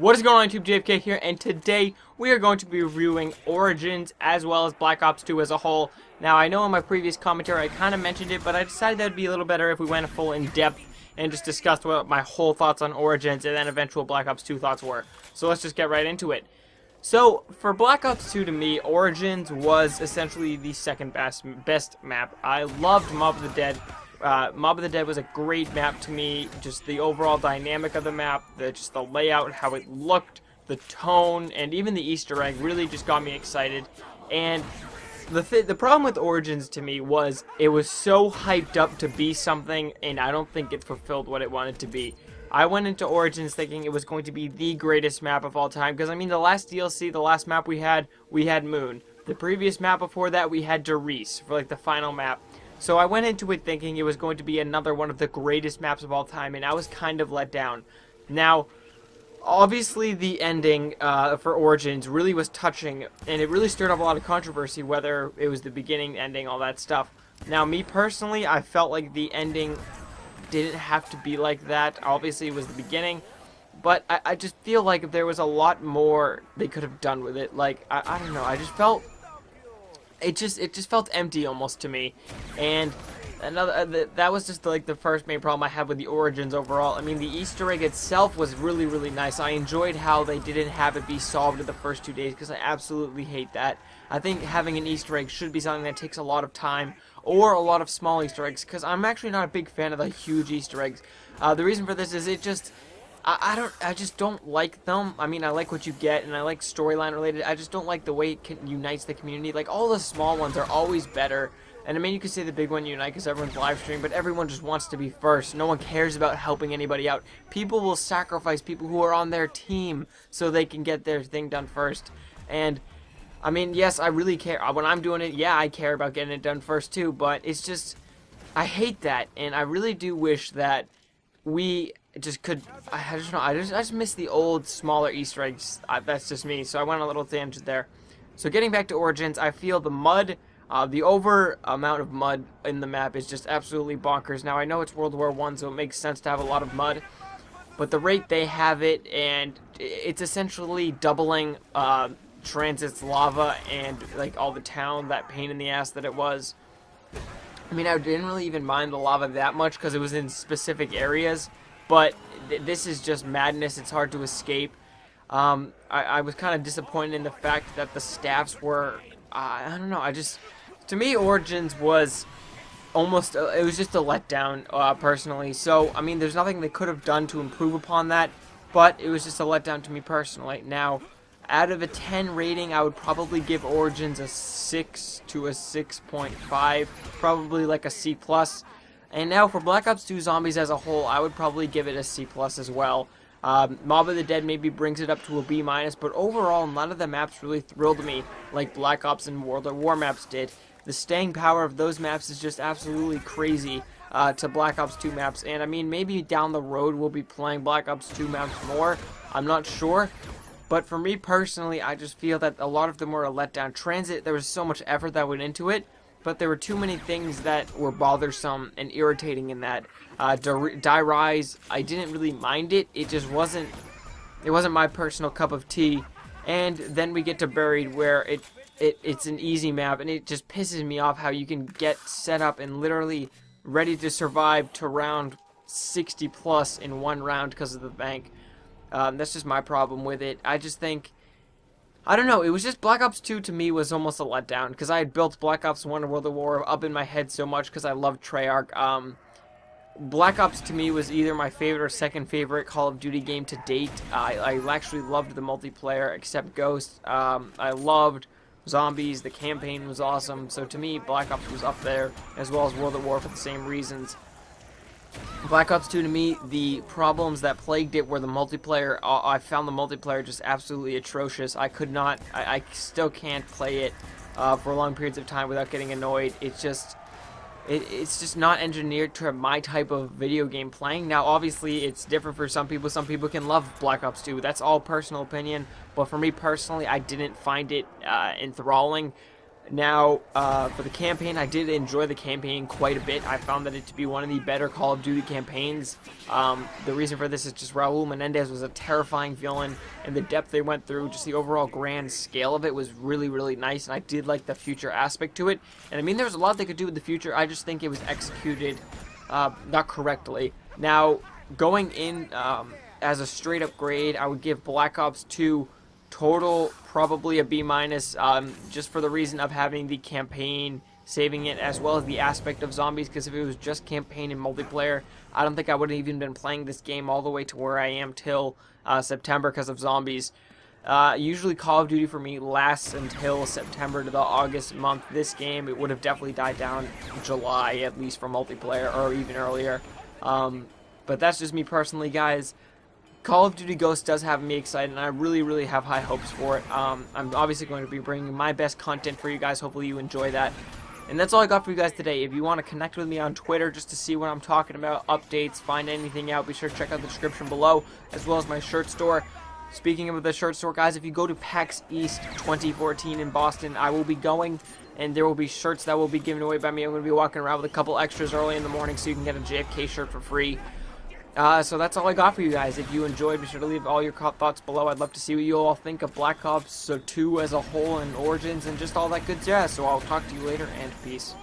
What is going on YouTube? JFK here, and today we are going to be reviewing Origins as well as Black Ops 2 as a whole. Now, I know in my previous commentary I kind of mentioned it, but I decided that would be a little better if we went full in depth and just discussed what my whole thoughts on Origins and then eventual Black Ops 2 thoughts were. So let's just get right into it. So, for Black Ops 2 to me, Origins was essentially the second best map. I loved Mob of the Dead. Mob of the Dead was a great map to me. Just the overall dynamic of the map, just the layout, how it looked, the tone, and even the Easter egg really just got me excited. And the problem with Origins to me was it was so hyped up to be something, and I don't think it fulfilled what it wanted to be. I went into Origins thinking it was going to be the greatest map of all time, because I mean the last DLC, the last map we had Moon. The previous map before that we had Der Riese for like the final map. So I went into it thinking it was going to be another one of the greatest maps of all time, and I was kind of let down. Now, obviously the ending for Origins really was touching, and it really stirred up a lot of controversy, whether it was the beginning, ending, all that stuff. Now, me personally, I felt like the ending didn't have to be like that. Obviously, it was the beginning, but I just feel like there was a lot more they could have done with it. Like, I don't know, I just felt... It just felt empty almost to me, and that was just like the first main problem I had with the Origins overall. I mean, the Easter egg itself was really nice. I enjoyed how they didn't have it be solved in the first 2 days, because I absolutely hate that. I think having an Easter egg should be something that takes a lot of time, or a lot of small Easter eggs, because I'm actually not a big fan of the huge Easter eggs. The reason for this is I just don't like them. I mean, I like what you get, and I like storyline related. I just don't like the way it unites the community. Like, all the small ones are always better. And I mean, you could say the big one unite because everyone's live streaming, but everyone just wants to be first. No one cares about helping anybody out. People will sacrifice people who are on their team so they can get their thing done first. And I mean, yes, I really care. When I'm doing it, yeah, I care about getting it done first too, but it's just, I hate that, and I really do wish that we just could, I just know, I just miss the old, smaller Easter eggs. That's just me, so I went on a little tangent there. So getting back to Origins, I feel the mud, the over amount of mud in the map is just absolutely bonkers. Now, I know it's World War I, so it makes sense to have a lot of mud, but the rate they have it, and it's essentially doubling Transit's lava and, like, all the town, that pain in the ass that it was. I mean, I didn't really even mind the lava that much because it was in specific areas, but this is just madness. It's hard to escape. I was kind of disappointed in the fact that the staffs were, I don't know, to me, Origins was almost, it was just a letdown, personally. So, I mean, there's nothing they could have done to improve upon that, but it was just a letdown to me personally. Now, out of a 10 rating, I would probably give Origins a 6 to a 6.5, probably like a C+. And now for Black Ops 2 Zombies as a whole, I would probably give it a C+ as well. Mob of the Dead maybe brings it up to a B-, but overall, none of the maps really thrilled me like Black Ops and World at War maps did. The staying power of those maps is just absolutely crazy to Black Ops 2 maps, and I mean, maybe down the road we'll be playing Black Ops 2 maps more. I'm not sure. But for me personally, I just feel that a lot of them were a letdown. Transit, there was so much effort that went into it, but there were too many things that were bothersome and irritating in that. Die Rise, I didn't really mind it. It just wasn't my personal cup of tea. And then we get to Buried, where it's an easy map, and it just pisses me off how you can get set up and literally ready to survive to round 60 plus in one round because of the bank. That's just my problem with it. I just think, I don't know, it was just Black Ops 2 to me was almost a letdown, because I had built Black Ops 1 and World at War up in my head so much because I loved Treyarch. Black Ops to me was either my favorite or second favorite Call of Duty game to date. I actually loved the multiplayer, except Ghost. I loved Zombies, the campaign was awesome, so to me, Black Ops was up there, as well as World at War for the same reasons. Black Ops 2 to me, the problems that plagued it were the multiplayer. I found the multiplayer just absolutely atrocious. I still can't play it for long periods of time without getting annoyed. It's just not engineered to my type of video game playing. Now, obviously, it's different for some people. Some people can love Black Ops 2. That's all personal opinion. But for me personally, I didn't find it enthralling. Now, for the campaign, I did enjoy the campaign quite a bit. I found that it to be one of the better Call of Duty campaigns. The reason for this is just Raul Menendez was a terrifying villain, and the depth they went through, just the overall grand scale of it was really, really nice, and I did like the future aspect to it. And I mean, there was a lot they could do with the future. I just think it was executed not correctly. Now, going in as a straight up grade, I would give Black Ops 2 total probably a B minus, just for the reason of having the campaign saving it, as well as the aspect of zombies, because if it was just campaign and multiplayer, I don't think I would have even been playing this game all the way to where I am till September because of zombies. Usually Call of Duty for me lasts until September to the August month. This game, it would have definitely died down in July, at least for multiplayer, or even earlier. But that's just me personally, guys. Call of Duty Ghosts does have me excited, and I really, really have high hopes for it. I'm obviously going to be bringing my best content for you guys. Hopefully you enjoy that. And that's all I got for you guys today. If you want to connect with me on Twitter just to see what I'm talking about, updates, find anything out, be sure to check out the description below, as well as my shirt store. Speaking of the shirt store, guys, if you go to PAX East 2014 in Boston, I will be going, and there will be shirts that will be given away by me. I'm going to be walking around with a couple extras early in the morning so you can get a JFK shirt for free. So that's all I got for you guys. If you enjoyed, be sure to leave all your thoughts below. I'd love to see what you all think of Black Ops 2 as a whole, and Origins, and just all that good jazz. So I'll talk to you later, and peace.